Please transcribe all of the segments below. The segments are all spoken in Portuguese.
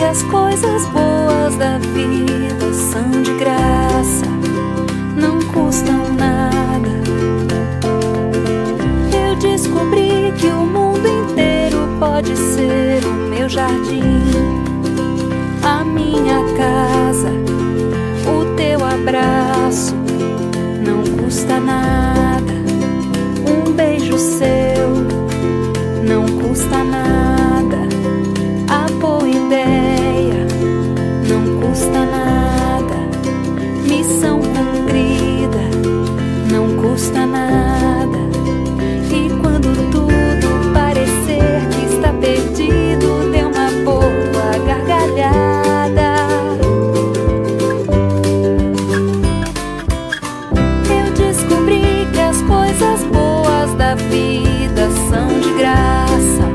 as coisas boas da vida são de graça, não custam nada. Eu descobri que o mundo inteiro pode ser o meu jardim, a minha casa, o teu abraço, não custa nada. Um beijo seu, não custa nada. A boa ideia, não custa nada. Missão cumprida, não custa nada. E quando tudo parecer que está perdido, dê uma boa gargalhada. Eu descobri que as coisas boas da vida são de graça,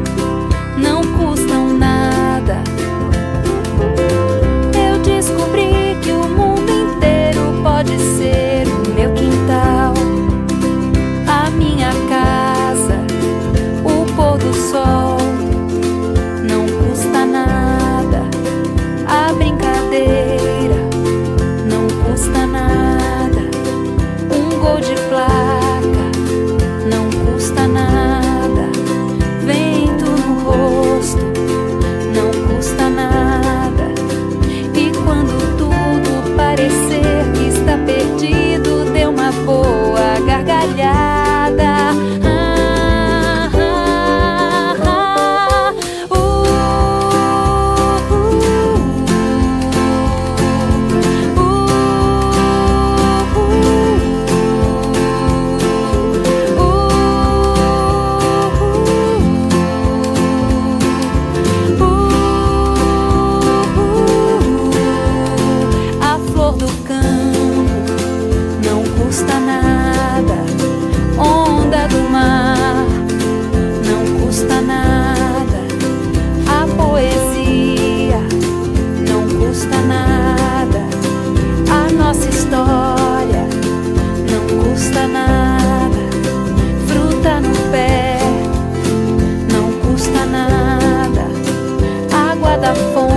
não custam nada. Eu descobri que o mundo inteiro pode ser o meu quintal, a minha casa, o pôr do sol, não custa nada. A brincadeira, não custa nada. Um gol de placa, não custa nada. Vento no rosto, não custa nada. E quando tudo parecer que está perdido, dê uma boa gargalhada. A flor do campo, não custa nada. Onda do mar, não custa nada. A poesia, não custa nada. A nossa história, não custa nada. Fruta no pé, não custa nada. Água da fonte,